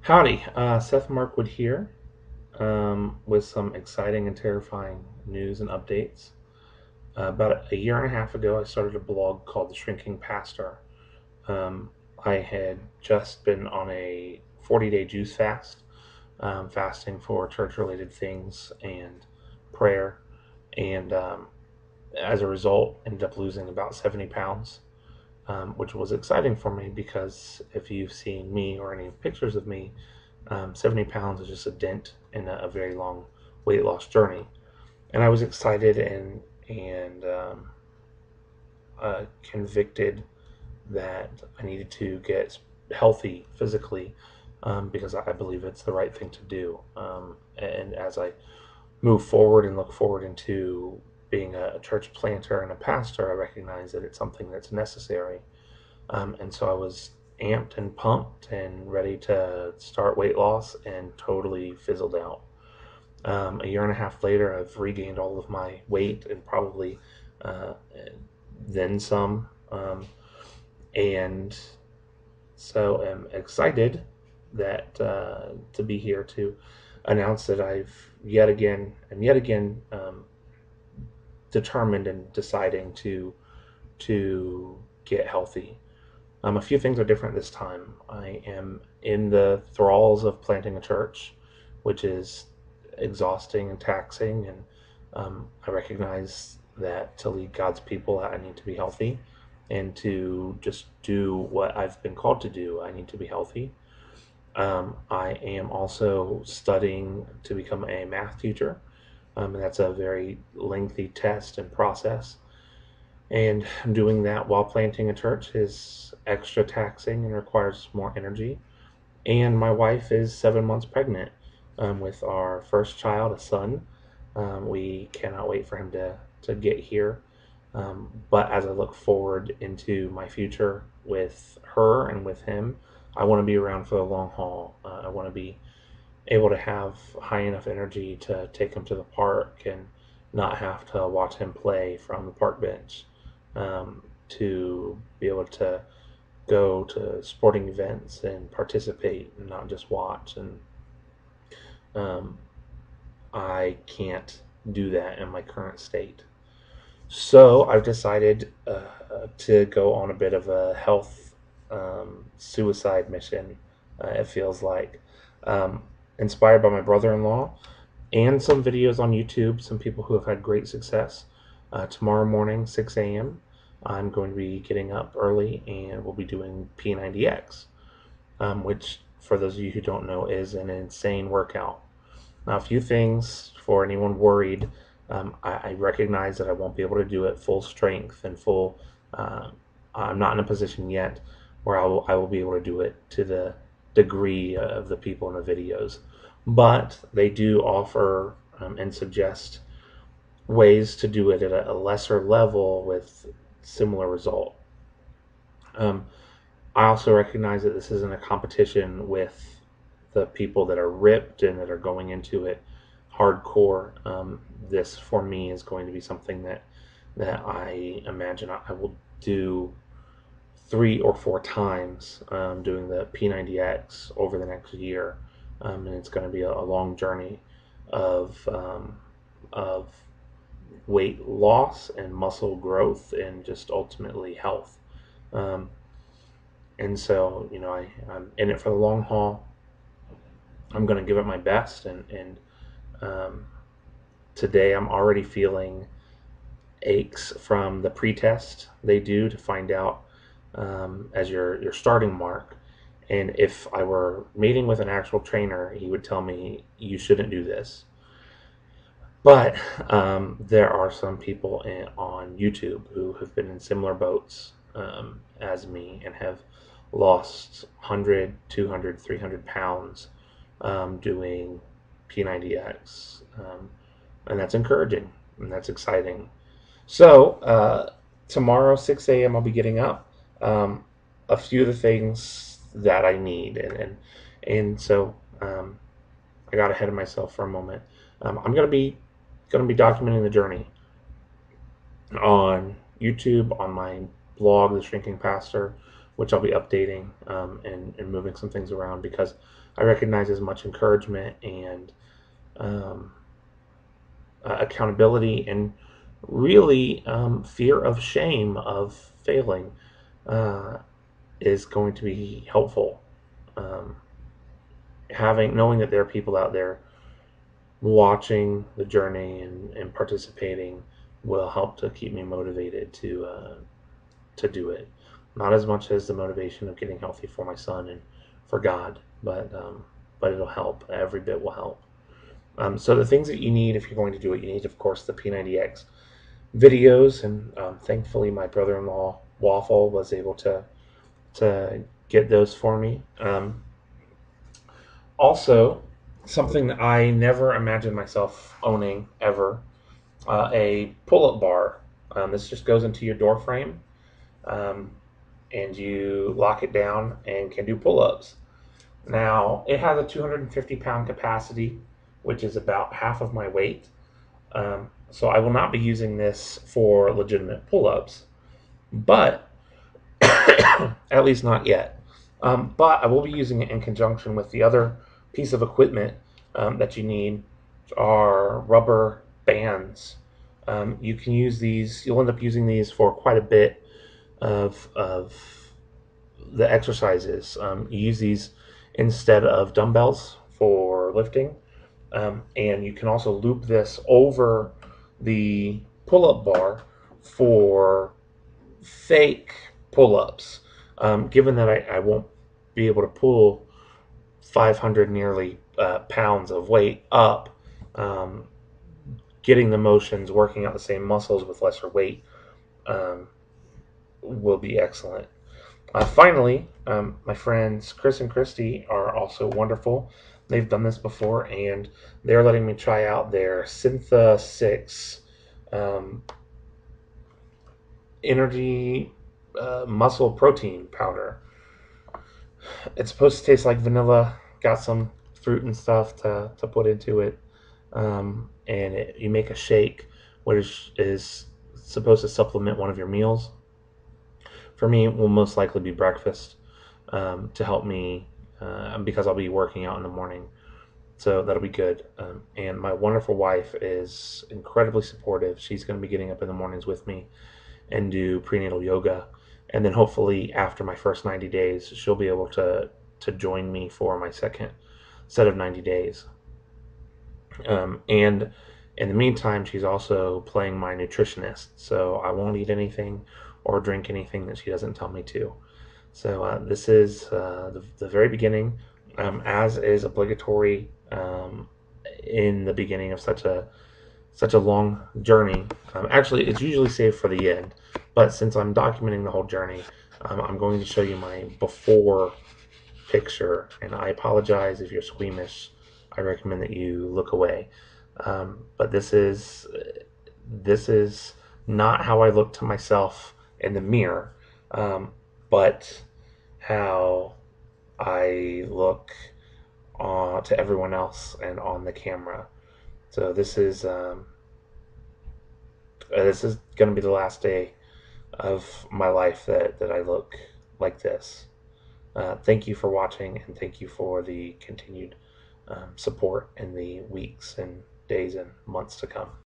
Howdy, Seth Markwood here with some exciting and terrifying news and updates. About a year and a half ago, I started a blog called The Shrinking Pastor. Um, I had just been on a 40-day juice fast, fasting for church related things and prayer, and as a result, ended up losing about 70 pounds. Which was exciting for me because if you've seen me or any pictures of me, 70 pounds is just a dent in a very long weight loss journey. And I was excited and convicted that I needed to get healthy physically because I believe it's the right thing to do. And as I move forward and look forward into being a church planter and a pastor, I recognize that it's something that's necessary. And so I was amped and pumped and ready to start weight loss and totally fizzled out. A year and a half later, I've regained all of my weight and probably uh, then some. And so I'm excited that to be here to announce that I've yet again determined and deciding to get healthy. A few things are different this time. I am in the thralls of planting a church, which is exhausting and taxing, and I recognize that to lead God's people, I need to be healthy, and to just do what I've been called to do, I need to be healthy. I am also studying to become a math teacher, and that's a very lengthy test and process. And doing that while planting a church is extra taxing and requires more energy. And my wife is 7 months pregnant with our first child, a son. We cannot wait for him to get here. But as I look forward into my future with her and with him, I want to be around for the long haul. I want to be able to have high enough energy to take him to the park and not have to watch him play from the park bench, to be able to go to sporting events and participate and not just watch. And um, I can't do that in my current state. So I've decided to go on a bit of a health suicide mission, it feels like. Um, Inspired by my brother in law and some videos on YouTube, some people who have had great success. Tomorrow morning, 6 a.m., I'm going to be getting up early and we'll be doing P90X, which, for those of you who don't know, is an insane workout. Now, a few things for anyone worried. I recognize that I won't be able to do it full strength and full. Uh, I'm not in a position yet where I will be able to do it to the degree of the people in the videos, but they do offer and suggest ways to do it at a lesser level with similar result. Um, I also recognize that this isn't a competition with the people that are ripped and that are going into it hardcore. This for me is going to be something that I imagine I will do 3 or 4 times, doing the P90X over the next year, and it's going to be a long journey of weight loss and muscle growth and just ultimately health. Um, and so, I'm in it for the long haul. I'm going to give it my best, and um, today I'm already feeling aches from the pretest they do to find out as your starting mark. And if I were meeting with an actual trainer, he would tell me you shouldn't do this. But there are some people on YouTube who have been in similar boats as me and have lost 100, 200, 300 pounds doing P90X. And that's encouraging and that's exciting. So, tomorrow, 6 a.m., I'll be getting up. A few of the things that I need. And so I got ahead of myself for a moment. I'm going to be documenting the journey on YouTube, on my blog, The Shrinking Pastor, which I'll be updating and moving some things around because I recognize as much encouragement and um, accountability and really fear of shame of failing uh, is going to be helpful. Um, knowing that there are people out there watching the journey and participating will help to keep me motivated to do it. Not as much as the motivation of getting healthy for my son and for God, but it'll help. Every bit will help. So the things that you need if you're going to do it, you need, of course, the P90X videos, and thankfully my brother-in-law Waffle was able to get those for me. Also, something that I never imagined myself owning ever, a pull-up bar. This just goes into your door frame, um, and you lock it down and can do pull-ups. Now, it has a 250-pound capacity, which is about half of my weight. So I will not be using this for legitimate pull-ups, but at least not yet. But I will be using it in conjunction with the other piece of equipment that you need are rubber bands. You can use these. You'll end up using these for quite a bit of the exercises. You use these instead of dumbbells for lifting, and you can also loop this over the pull-up bar for fake pull-ups. Given that I won't be able to pull 500 nearly pounds of weight up, um, getting the motions, working out the same muscles with lesser weight um, will be excellent. Finally, my friends Chris and Christy are also wonderful. They've done this before, and they're letting me try out their Syntha 6 um, energy muscle protein powder. It's supposed to taste like vanilla. Got some fruit and stuff to put into it, and you make a shake, which is supposed to supplement one of your meals. For me, it will most likely be breakfast to help me because I'll be working out in the morning. So that'll be good. And my wonderful wife is incredibly supportive. She's going to be getting up in the mornings with me and do prenatal yoga. And then hopefully after my first 90 days, she'll be able to join me for my second set of 90 days. And in the meantime, she's also playing my nutritionist. So I won't eat anything or drink anything that she doesn't tell me to. So this is the very beginning, as is obligatory in the beginning of such a long journey. Actually, it's usually saved for the end, but since I'm documenting the whole journey, I'm going to show you my before picture, and I apologize if you're squeamish. I recommend that you look away. But this is not how I look to myself in the mirror, but how I look to everyone else and on the camera. So this is going to be the last day of my life that I look like this. Thank you for watching, and thank you for the continued support in the weeks and days and months to come.